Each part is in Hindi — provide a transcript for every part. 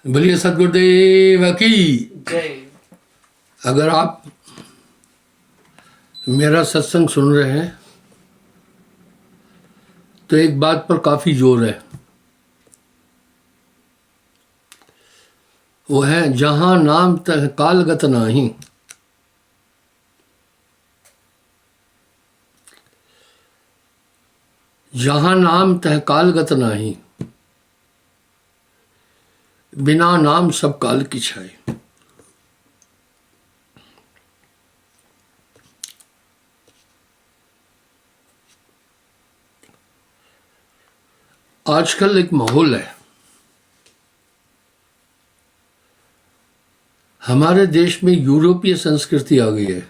बोलिए सदगुरुदेव की जय। अगर आप मेरा सत्संग सुन रहे हैं तो एक बात पर काफी जोर है, वो है जहां नाम तह कालगत नाही। जहां नाम तह कालगत नाही, बिना नाम सब काल की छाई। आजकल एक माहौल है, हमारे देश में यूरोपीय संस्कृति आ गई है,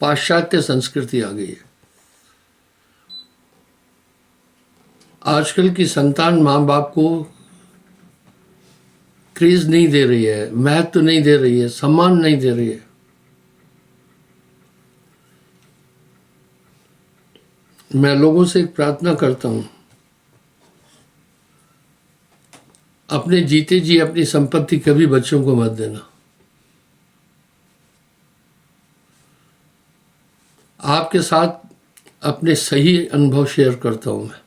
पाश्चात्य संस्कृति आ गई है। आजकल की संतान माँ बाप को क्रेज नहीं दे रही है, महत्व नहीं दे रही है, सम्मान नहीं दे रही है। मैं लोगों से एक प्रार्थना करता हूं, अपने जीते जी अपनी संपत्ति कभी बच्चों को मत देना। आपके साथ अपने सही अनुभव शेयर करता हूं मैं।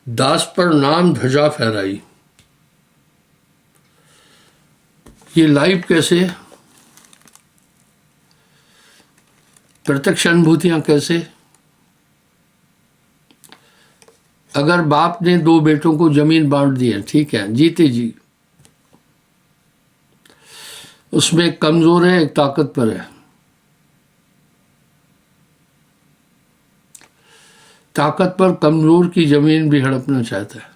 दास पर नाम ध्वजा फहराई, ये लाइव कैसे, प्रत्यक्ष अनुभूतियां कैसे। अगर बाप ने दो बेटों को जमीन बांट दी है, ठीक है, जीते जी, उसमें एक कमजोर है एक ताकतवर है। ताकतवर कमजोर की जमीन भी हड़पना चाहता है।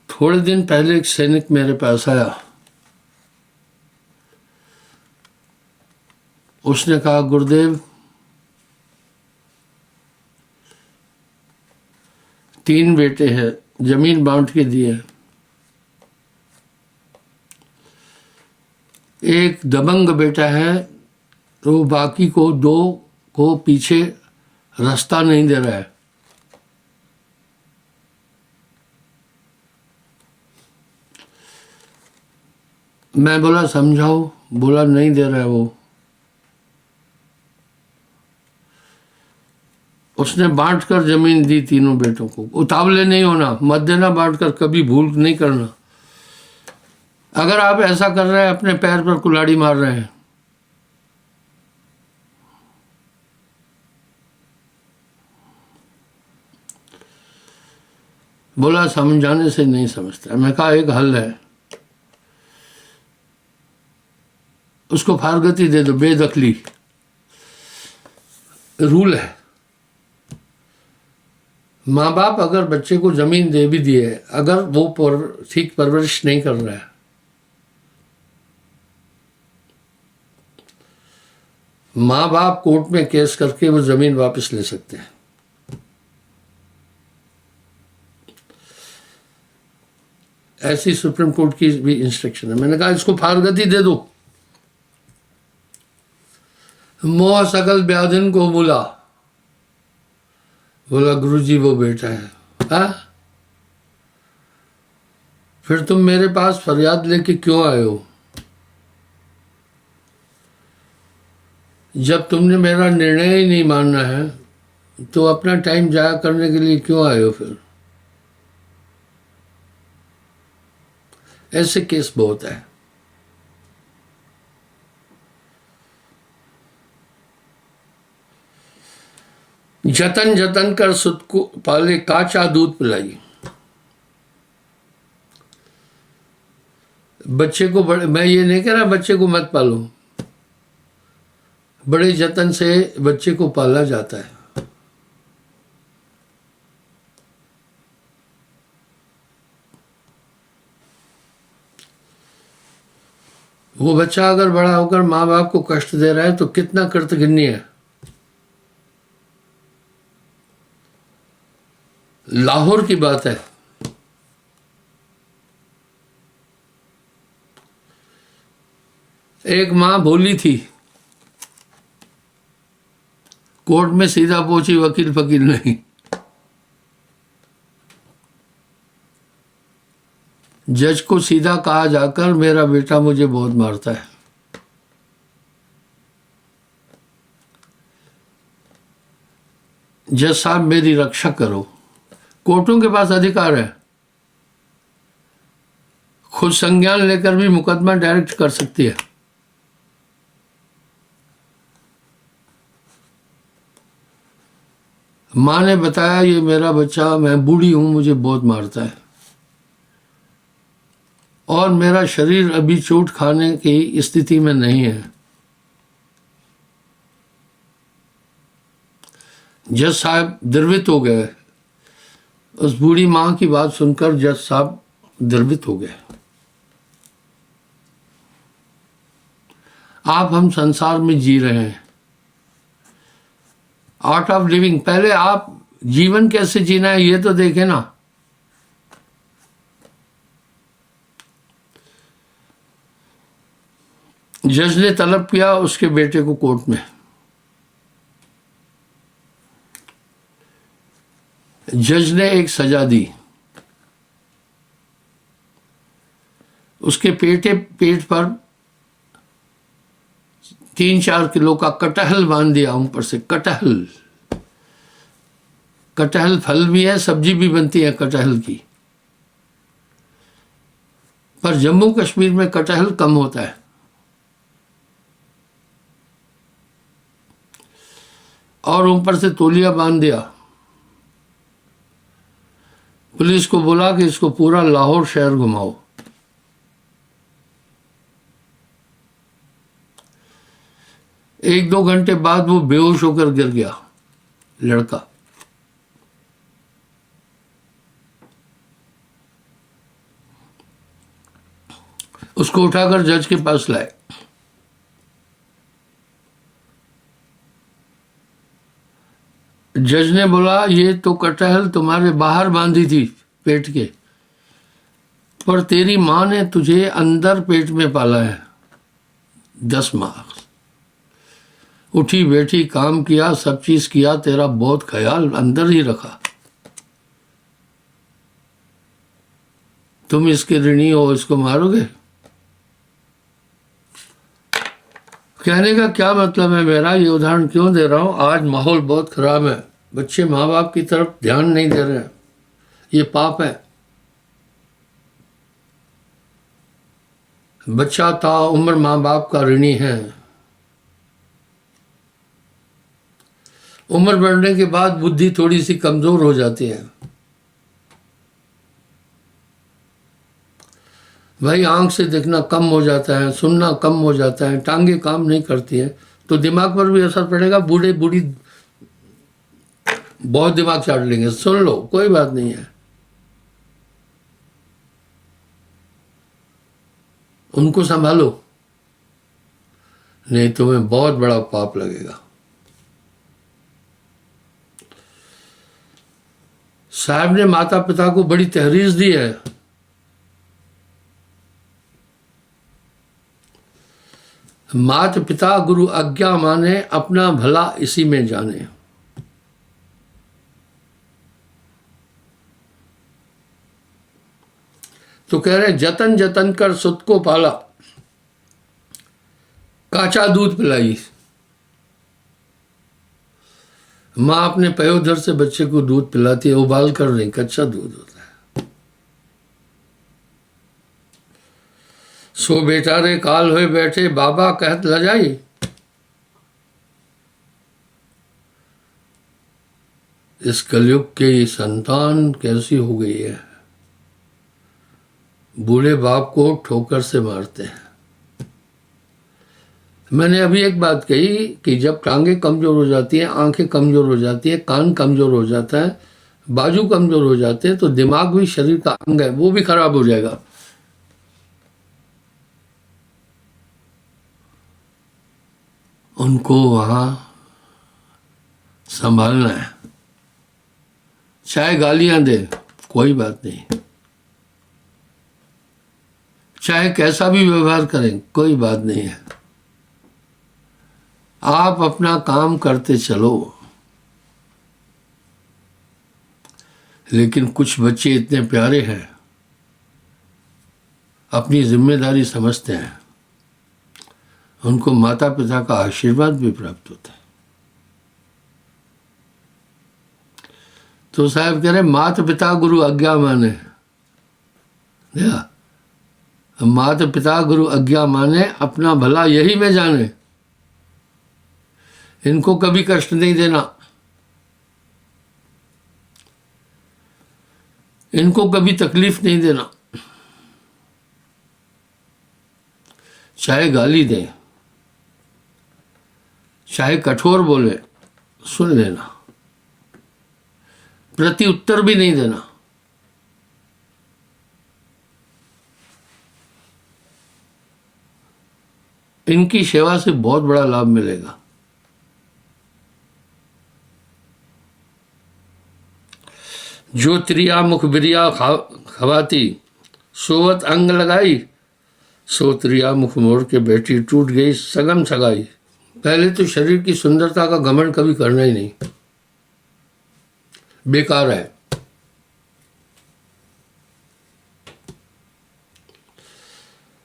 थोड़े दिन पहले एक सैनिक मेरे पास आया, उसने कहा गुरुदेव 3 बेटे हैं, जमीन बांट के दिए, एक दबंग बेटा है तो बाकी को 2 को पीछे रास्ता नहीं दे रहा है। मैं बोला समझाओ, बोला नहीं दे रहा है वो। उसने बांट कर जमीन दी तीनों बेटों को। उतावले नहीं होना, मत देना बांट कर, कभी भूल नहीं करना। अगर आप ऐसा कर रहे हैं अपने पैर पर कुल्हाड़ी मार रहे हैं। बोला समझाने से नहीं समझता। मैं कहा एक हल है, उसको फारगती दे दो, बेदखली। रूल है, माँ बाप अगर बच्चे को जमीन दे भी दिए, अगर वो ठीक परवरिश नहीं कर रहा है, माँ बाप कोर्ट में केस करके वो जमीन वापस ले सकते हैं। ऐसी सुप्रीम कोर्ट की भी इंस्ट्रक्शन है। मैंने कहा इसको फारगती दे दो। मोह सकल ब्याधिन को बोला गुरुजी वो बेटा है। हा? फिर तुम मेरे पास फरियाद लेके क्यों आए हो? जब तुमने मेरा निर्णय ही नहीं मानना है तो अपना टाइम जाया करने के लिए क्यों आए हो? फिर ऐसे केस बहुत है। जतन जतन कर सुत को पाले, काचा दूध पिलाई। बच्चे को बड़े, मैं ये नहीं कह रहा बच्चे को मत पालो, बड़े जतन से बच्चे को पाला जाता है। वो बच्चा अगर बड़ा होकर माँ बाप को कष्ट दे रहा है तो कितना कृतघ्नि है। लाहौर की बात है, एक माँ भोली थी, कोर्ट में सीधा पहुंची, वकील फकीर नहीं। जज को सीधा कहा जाकर, मेरा बेटा मुझे बहुत मारता है। जज साहब मेरी रक्षा करो। कोर्टों के पास अधिकार है, खुद संज्ञान लेकर भी मुकदमा डायरेक्ट कर सकती है। माँ ने बताया, ये मेरा बच्चा, मैं बूढ़ी हूं, मुझे बहुत मारता है और मेरा शरीर अभी चोट खाने की स्थिति में नहीं है। जज साहब द्रवित हो गए। उस बूढ़ी माँ की बात सुनकर जज साहब द्रवित हो गए। आप हम संसार में जी रहे हैं, आर्ट ऑफ लिविंग। पहले आप जीवन कैसे जीना है ये तो देखें ना। जज ने तलब किया उसके बेटे को कोर्ट में। जज ने एक सजा दी। उसके पेट पर 3-4 किलो का कटहल बांध दिया ऊपर से। कटहल फल भी है, सब्जी भी बनती है कटहल की, पर जम्मू कश्मीर में कटहल कम होता है। और ऊपर से तौलिया बांध दिया। पुलिस को बोला कि इसको पूरा लाहौर शहर घुमाओ। एक 2 घंटे बाद वो बेहोश होकर गिर गया लड़का। उसको उठाकर जज के पास लाए। जज ने बोला, ये तो कटहल तुम्हारे बाहर बांधी थी पेट के, पर तेरी माँ ने तुझे अंदर पेट में पाला है 10 माह। उठी बैठी काम किया, सब चीज किया, तेरा बहुत ख्याल अंदर ही रखा। तुम इसके ऋणी हो, इसको मारोगे? कहने का क्या मतलब है मेरा, ये उदाहरण क्यों दे रहा हूं? आज माहौल बहुत खराब है, बच्चे माँ बाप की तरफ ध्यान नहीं दे रहे हैं, ये पाप है। बच्चा ताउम्र माँ बाप का ऋणी है। उम्र बढ़ने के बाद बुद्धि थोड़ी सी कमजोर हो जाती है। भाई आंख से देखना कम हो जाता है, सुनना कम हो जाता है, टांगे काम नहीं करती है, तो दिमाग पर भी असर पड़ेगा। बूढ़े बूढ़ी बहुत दिमाग चाट लेंगे, सुन लो कोई बात नहीं है, उनको संभालो, नहीं तुम्हें बहुत बड़ा पाप लगेगा। साहब ने माता पिता को बड़ी तहरीर दी है। मात पिता गुरु आज्ञा माने, अपना भला इसी में जाने। तो कह रहे जतन जतन कर सुत को पाला, काचा दूध पिलाई। माँ अपने पयोधर से बच्चे को दूध पिलाती है, उबाल कर नहीं, कच्चा दूध होता है। सो बेटा रे काल हुए बैठे, बाबा कहत लजाई। इस कलयुग के संतान कैसी हो गई है, बूढ़े बाप को ठोकर से मारते हैं। मैंने अभी एक बात कही कि जब टांगे कमजोर हो जाती हैं, आंखें कमजोर हो जाती है, कान कमजोर हो जाता है, बाजू कमजोर हो जाते हैं, तो दिमाग भी शरीर का अंग है, वो भी खराब हो जाएगा। उनको वहां संभालना है, चाहे गालियां दे कोई बात नहीं, चाहे कैसा भी व्यवहार करें कोई बात नहीं है। आप अपना काम करते चलो, लेकिन कुछ बच्चे इतने प्यारे हैं, अपनी जिम्मेदारी समझते हैं, उनको माता पिता का आशीर्वाद भी प्राप्त होता है। तो साहब कह रहे माता पिता गुरु आज्ञा माने, देखा, माता पिता गुरु आज्ञा माने, अपना भला यही में जाने, इनको कभी कष्ट नहीं देना, इनको कभी तकलीफ नहीं देना, चाहे गाली दें, चाहे कठोर बोले, सुन लेना, प्रति उत्तर भी नहीं देना। इनकी सेवा से बहुत बड़ा लाभ मिलेगा। जो त्रिया मुख बिरिया खवाती, सोवत अंग लगाई, सो त्रिया मुख मोड़ के बैठी, टूट गई सगम सगाई। पहले तो शरीर की सुंदरता का घमंड कभी करना ही नहीं, बेकार है।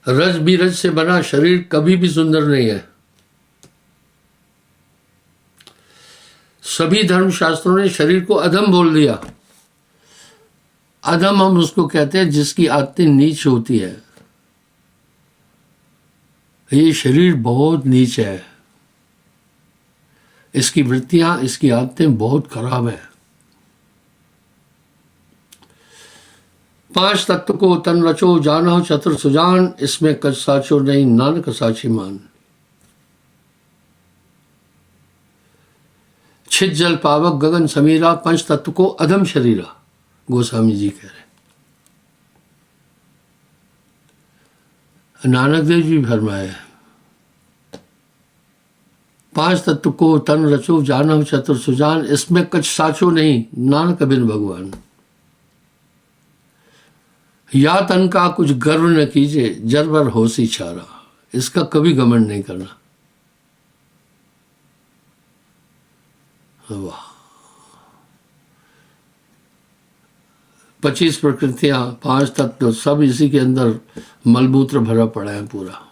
रज बीरज से बना शरीर कभी भी सुंदर नहीं है। सभी धर्मशास्त्रों ने शरीर को अधम बोल दिया। अधम हम उसको कहते हैं जिसकी आदतें नीच होती है। ये शरीर बहुत नीच है, इसकी वृत्तियां, इसकी आदतें बहुत खराब है। 5 तत्व को तन रचो, जानो चतुर सुजान, इसमें कछ साचो नहीं, नानक साची मान। छित जल पावक गगन समीरा, पंच तत्व को अधम शरीरा, गोस्वामी जी कह रहे। नानक देव जी फरमाए 5 तत्व को तन रचो, जानो चतुर सुजान, इसमें कछ साचो नहीं, नानक बिन भगवान। या तन का कुछ गर्व न कीजिए, जरबर होसी छारा, इसका कभी घमंड नहीं करना। वाह, 25 प्रकृतियां, 5 तत्व, सब इसी के अंदर मलमूत्र भरा पड़ा है पूरा।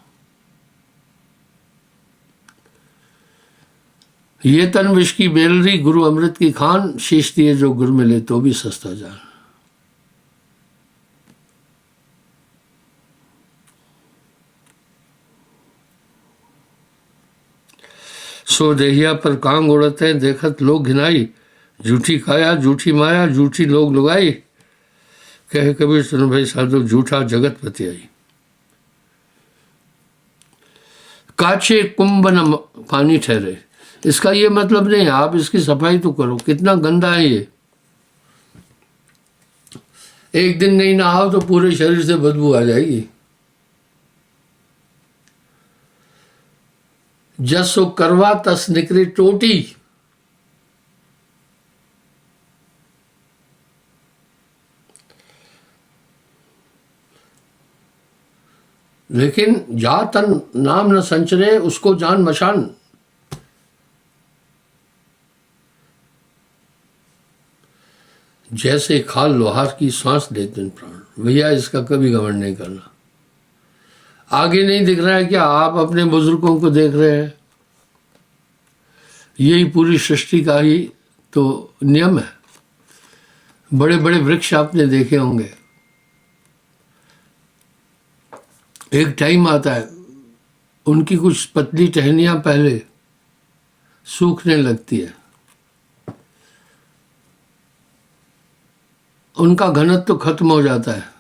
ये तन विष की बेलरी, गुरु अमृत की खान, शीश दिए जो गुरु मिले तो भी सस्ता जान। सो देहिया पर कांग उड़ते हैं, देखत लोग घिनाई, झूठी काया झूठी माया, झूठी लोग लुगाई, कहे कबीर सुनो भाई साधु, झूठा जगत पति आई। काचे कुंभ न पानी ठहरे, इसका ये मतलब नहीं आप इसकी सफाई तो करो, कितना गंदा है ये। एक दिन नहीं नहाओ तो पूरे शरीर से बदबू आ जाएगी। जसो करवा तस निकले टोटी, लेकिन जा तन नाम न संचरे, उसको जान मशान। जैसे खाल लोहार की सांस लेते हैं प्राण, भैया इसका कभी घमंड नहीं करना। आगे नहीं दिख रहा है क्या? आप अपने बुजुर्गों को देख रहे हैं, यही पूरी सृष्टि का ही तो नियम है। बड़े बड़े वृक्ष आपने देखे होंगे, एक टाइम आता है उनकी कुछ पतली टहनियां पहले सूखने लगती है, उनका घनत्व तो खत्म हो जाता है,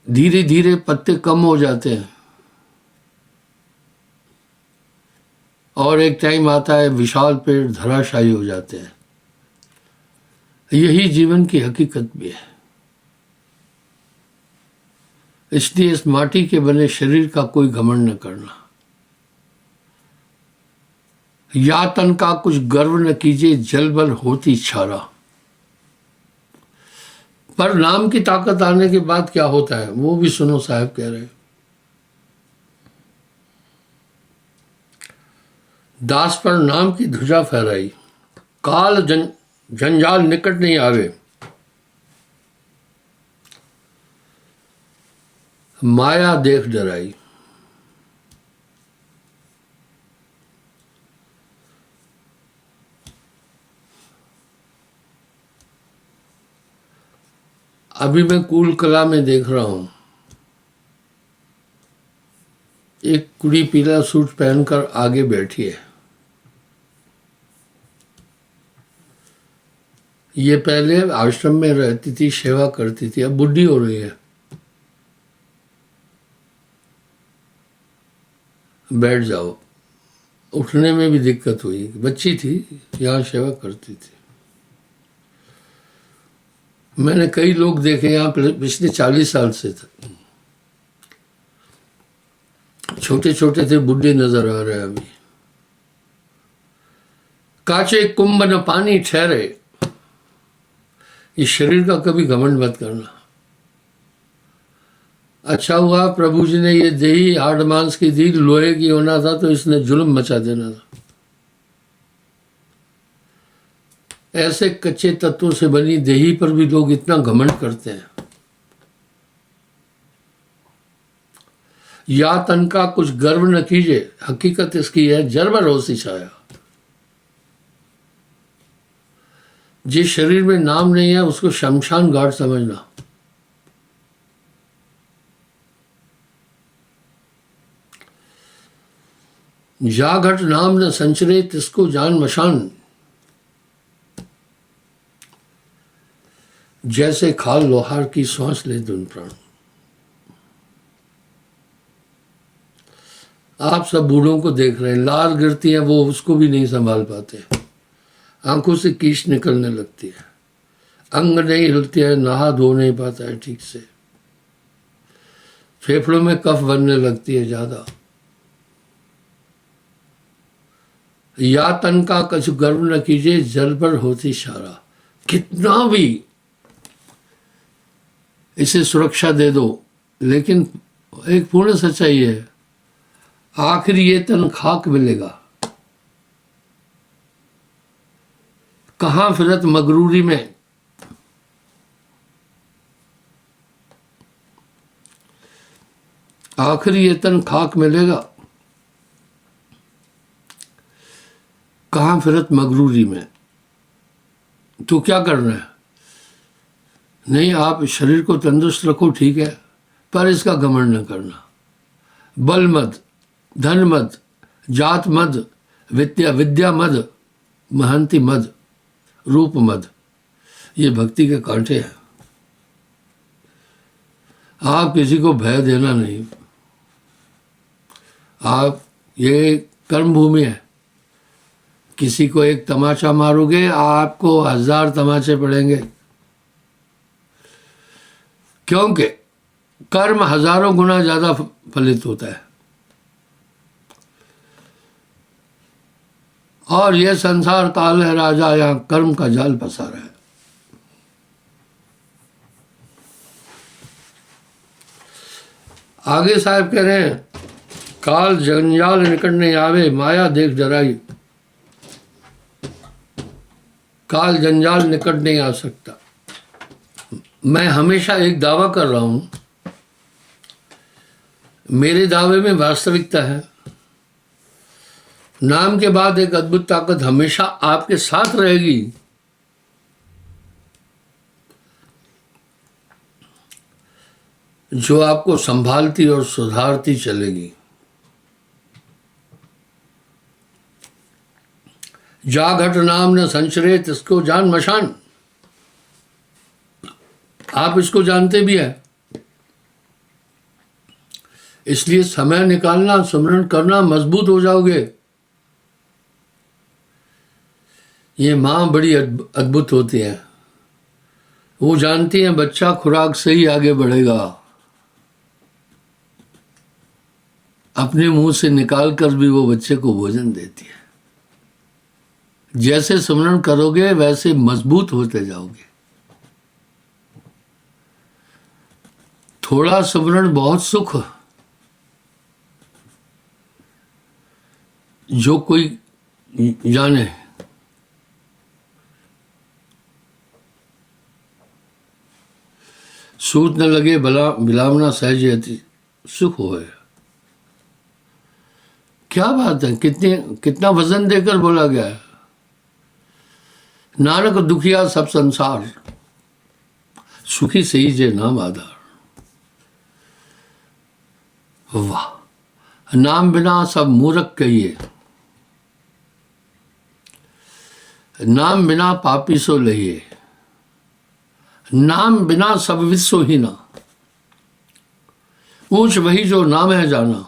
धीरे धीरे पत्ते कम हो जाते हैं, और एक टाइम आता है विशाल पेड़ धराशायी हो जाते हैं। यही जीवन की हकीकत भी है। इसलिए इस माटी के बने शरीर का कोई घमंड न करना। या तन का कुछ गर्व न कीजिए, जल बल होती छारा। पर नाम की ताकत आने के बाद क्या होता है वो भी सुनो, साहब कह रहे हैं। दास पर नाम की ध्वजा फहराई, काल जंजाल निकट नहीं आवे, माया देख डराई। अभी मैं कूल कला में देख रहा हूं, एक कुड़ी पीला सूट पहनकर आगे बैठी है। ये पहले आश्रम में रहती थी, सेवा करती थी, अब बुढ़ी हो रही है। बैठ जाओ। उठने में भी दिक्कत हुई, बच्ची थी, यहाँ सेवा करती थी। मैंने कई लोग देखे यहाँ पिछले 40 साल से थे, छोटे छोटे थे, बुढ़े नजर आ रहे हैं अभी। काचे कुंभ न पानी ठहरे, इस शरीर का कभी घमंड मत करना। अच्छा हुआ प्रभु जी ने ये देही हाड़ मांस की दी, लोहे की होना था तो इसने जुल्म मचा देना था। ऐसे कच्चे तत्वों से बनी देही पर भी लोग इतना घमंड करते हैं। या तन का कुछ गर्व न कीजिए, हकीकत इसकी है जर भरोसी छाया। जिस शरीर में नाम नहीं है उसको शमशान घाट समझना। जा घट नाम न संचरे, तिसको जान मशान। जैसे खाल लोहार की, सांस ले धुन प्राण। आप सब बूढ़ों को देख रहे हैं, लार गिरती है, वो उसको भी नहीं संभाल पाते, आंखों से कीश निकलने लगती है, अंग नहीं हिलते हैं, नहा धो नहीं पाता है ठीक से, फेफड़ों में कफ बनने लगती है ज्यादा। या तन का कुछ गर्व न कीजिए, जल पर होती सारा। कितना भी इसे सुरक्षा दे दो, लेकिन एक पूर्ण सच्चाई है, आखिर ये तन खाक मिलेगा। कहां फिरत मगरूरी में, आखिर ये तन खाक मिलेगा। कहां फिरत मगरूरी में, तो क्या करना है? नहीं, आप शरीर को तंदुरुस्त रखो, ठीक है, पर इसका घमंड न करना। बल मद, धन मद, जात मद, विद्या मद, महंती मद, रूप मद, ये भक्ति के कांटे हैं। आप किसी को भय देना नहीं। आप, ये कर्म भूमि है, किसी को एक तमाचा मारोगे आपको 1000 तमाचे पड़ेंगे, क्योंकि कर्म हजारों गुना ज्यादा फलित होता है। और यह संसार काल है राजा, यहां कर्म का जाल पसारा है। आगे साहब कह रहे हैं, काल जंजाल निकट नहीं आवे, माया देख डराई। काल जंजाल निकट नहीं आ सकता। मैं हमेशा एक दावा कर रहा हूं, मेरे दावे में वास्तविकता है। नाम के बाद एक अद्भुत ताकत हमेशा आपके साथ रहेगी। जो आपको संभालती और सुधारती चलेगी। जा घट नाम न संचरे, तिसको जान मशान। आप इसको जानते भी हैं, इसलिए समय निकालना, सुमरन करना, मजबूत हो जाओगे। ये माँ बड़ी अद्भुत होती है, वो जानती हैं बच्चा खुराक से ही आगे बढ़ेगा। अपने मुंह से निकाल कर भी वो बच्चे को भोजन देती है। जैसे सुमरन करोगे वैसे मजबूत होते जाओगे। थोड़ा सुमरन बहुत सुख। जो कोई जाने। सूत न लगे बिलावना सहज अति सुख होए। क्या बात है, कितना वजन देकर बोला गया है। नानक दुखिया सब संसार, सुखी सही जे नाम आधार। वाह, नाम बिना सब मूर्ख कहिए, नाम बिना पापी सो लहिए, नाम बिना सब विश्व ही ना, ऊंच वही जो नाम है जाना,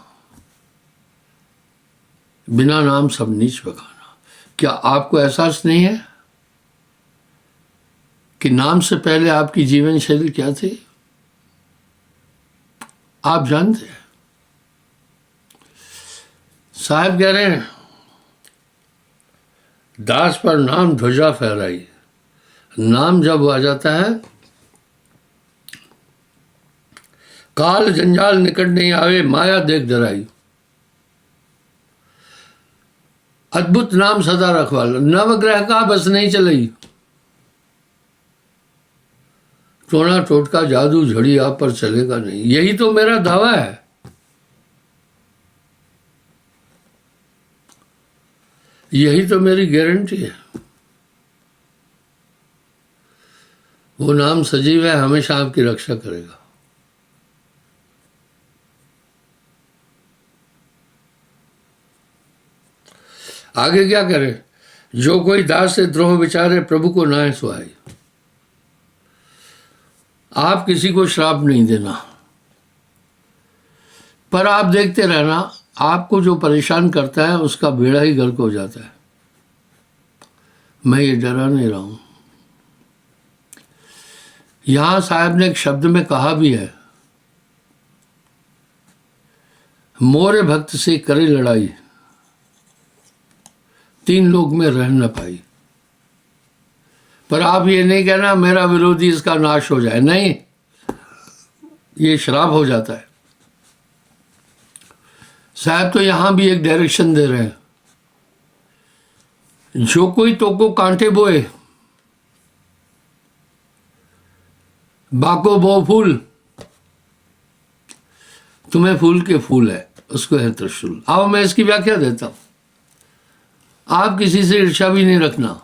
बिना नाम सब नीच बखाना। क्या आपको एहसास नहीं है कि नाम से पहले आपकी जीवन शैली क्या थी? आप जानते हैं। साहब कह रहे हैं, दास पर नाम ध्वजा फहराई। नाम जब आ जाता है, काल जंजाल निकट नहीं आवे, माया देख डराई। अद्भुत नाम सदा रखवाला, नवग्रह का बस नहीं चलई। टोना टोटका जादू झड़ी आप पर चलेगा नहीं, यही तो मेरा दावा है। यही तो मेरी गारंटी है। वो नाम सजीव है, हमेशा आपकी रक्षा करेगा। आगे क्या करे, जो कोई दास से द्रोह विचारे, प्रभु को नाय सुहाई। आप किसी को श्राप नहीं देना, पर आप देखते रहना, आपको जो परेशान करता है उसका बेड़ा ही गर्क हो जाता है। मैं ये डरा नहीं रहा हूं। यहां साहब ने एक शब्द में कहा भी है, मोरे भक्त से करे लड़ाई, तीन लोग में रह न पाई। पर आप ये नहीं कहना मेरा विरोधी इसका नाश हो जाए, नहीं, ये श्राप हो जाता है। साहब तो यहां भी एक डायरेक्शन दे रहे हैं, जो कोई तो को कांटे बोए, बाको बो फूल, तुम्हें फूल के फूल है, उसको है त्रिशूल। आओ मैं इसकी व्याख्या देता हूं। आप किसी से ईर्ष्या भी नहीं रखना,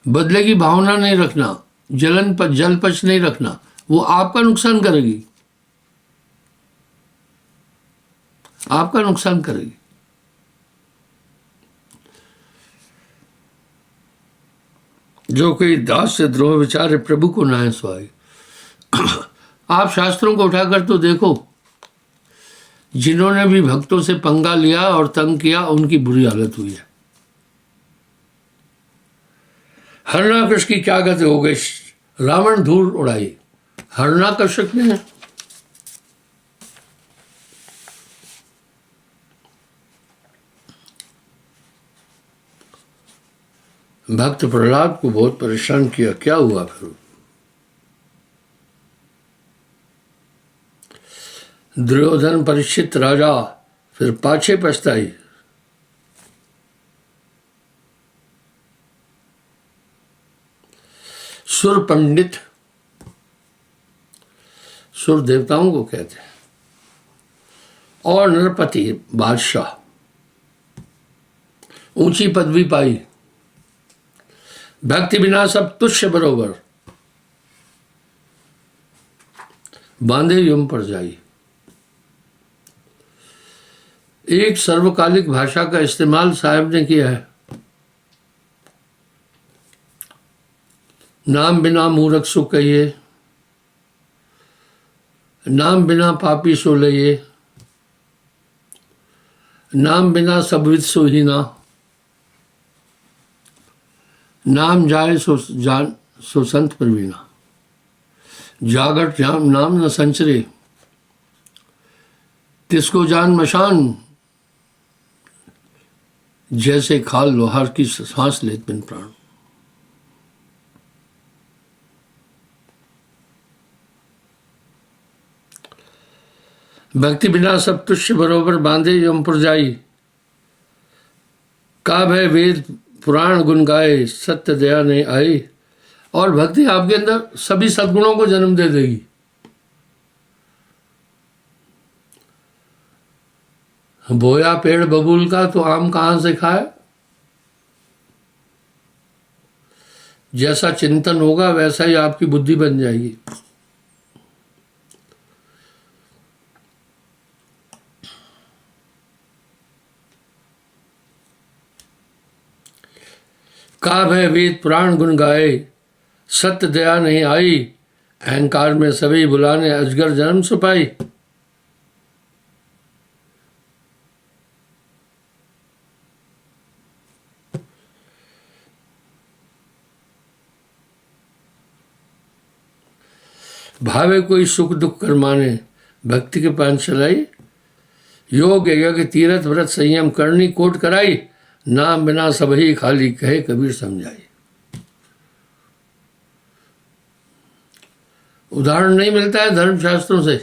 बदले की भावना नहीं रखना, जलपच नहीं रखना, वो आपका नुकसान करेगी, आपका नुकसान करेगी। जो कोई दास से द्रोह विचारे, प्रभु को नाय सुहाई। आप शास्त्रों को उठाकर तो देखो, जिन्होंने भी भक्तों से पंगा लिया और तंग किया, उनकी बुरी हालत हुई है। हरणाकश की क्या गति हो गई, रावण धूल उड़ाई। हरणाकशक ने भक्त प्रहलाद को बहुत परेशान किया। क्या हुआ फिर? दुर्योधन परीक्षित राजा फिर पाछे पछताई। सुर पंडित, सुर देवताओं को कहते हैं, और नरपति बादशाह, ऊंची पदवी पाई। भक्ति बिना सब तुच्छ बरोबर, बांधे यम पर जाई। एक सर्वकालिक भाषा का इस्तेमाल साहब ने किया है। नाम बिना मूर्ख सो कहिए, नाम बिना पापी सो लइए, नाम बिना सब विद सो ही ना, नाम जाए सो संत प्रवीणा। जागट नाम न संचरे, तिसको जान मशान, जैसे खाल लोहार की सांस लेत बिन प्राण। भक्ति बिना सब तुच्छ बरोबर, बांधे यम पर जाई। का भय वेद पुराण गुण गाए, सत्य दया नहीं आई। और भक्ति आपके अंदर सभी सद्गुणों को जन्म दे देगी। बोया पेड़ बबूल का तो आम कहां से खाए। जैसा चिंतन होगा वैसा ही आपकी बुद्धि बन जाएगी। का भय वेद पुराण गुण गाए, सत्य दया नहीं आई। अहंकार में सभी बुलाने, अजगर जन्म सुपाई। भावे कोई सुख दुख कर माने, भक्ति के पान चलाई। योग यज्ञ तीरथ व्रत संयम करनी कोट कराई। नाम बिना सब ही खाली, कहे कबीर समझाई। उदाहरण नहीं मिलता है धर्मशास्त्रों से।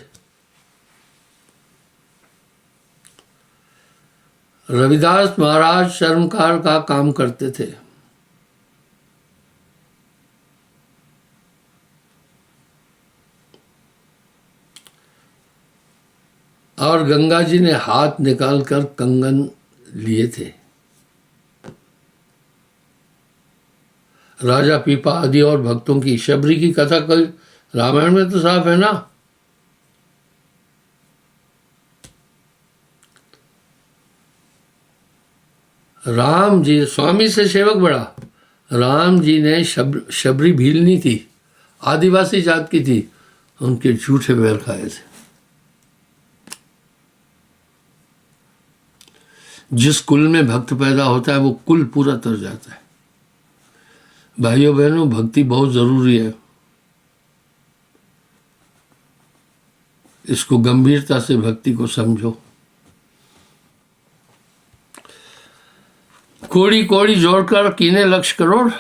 रविदास महाराज शर्मकार का काम करते थे। और गंगा जी ने हाथ निकालकर कंगन लिए थे। राजा पीपा आदि और भक्तों की शबरी की कथा कल रामायण में तो साफ है ना। राम जी स्वामी से सेवक बड़ा। राम जी ने शबरी भीलनी थी, आदिवासी जात की थी, उनके झूठे बैर खाए थे। जिस कुल में भक्त पैदा होता है वो कुल पूरा तर जाता है। भाइयों बहनों, भक्ति बहुत जरूरी है। इसको गंभीरता से भक्ति को समझो। कोड़ी कोड़ी जोड़कर कीने लक्ष्य करोड़।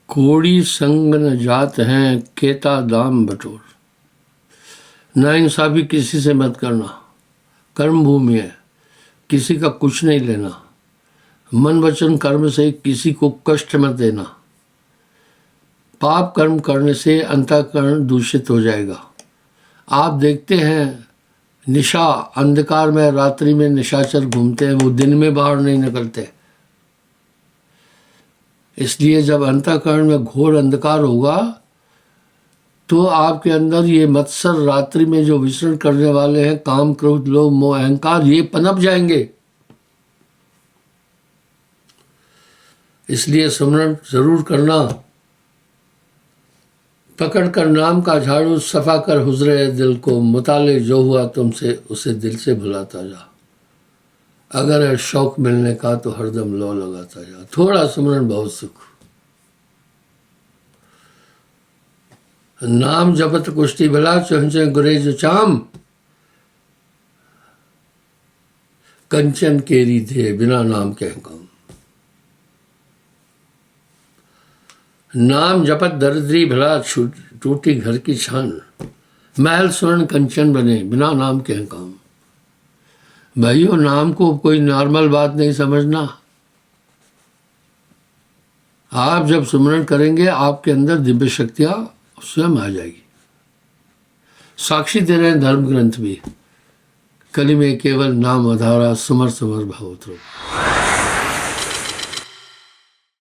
कोड़ी संग न जात हैं, केता दाम बटोर। ना इंसाफी किसी से मत करना। कर्म भूमि है, किसी का कुछ नहीं लेना। मन वचन कर्म से किसी को कष्ट मत देना। पाप कर्म करने से अंतःकरण दूषित हो जाएगा। आप देखते हैं निशा, अंधकार में रात्रि में निशाचर घूमते हैं, वो दिन में बाहर नहीं निकलते। इसलिए जब अंतःकरण में घोर अंधकार होगा तो आपके अंदर ये मत्सर रात्रि में जो विचरण करने वाले हैं, काम क्रोध लोभ मोह अहंकार, ये पनप जाएंगे। इसलिए सुमरन जरूर करना। पकड़ कर नाम का झाड़ू, सफा कर हुजरे दिल को। मुताले जो हुआ तुमसे उसे दिल से भुलाता जा। अगर है शौक मिलने का तो हरदम लो लगाता जा। थोड़ा सुमरन बहुत सुख। नाम जपत कुश्ती भला, चुहचे गुरेज चाम। कंचन केरी थे बिना नाम के काम। नाम जपत दरिद्री भला, टूटी घर की छान। महल स्वर्ण कंचन बने बिना नाम के काम। भाइयों, नाम को कोई नॉर्मल बात नहीं समझना। आप जब सुमरन करेंगे आपके अंदर दिव्य शक्तियां स्वयं आ जाएगी। साक्षी दे रहे हैं धर्म ग्रंथ भी। कली में केवल नाम आधारा, सुमर सुमर भावोत्रो।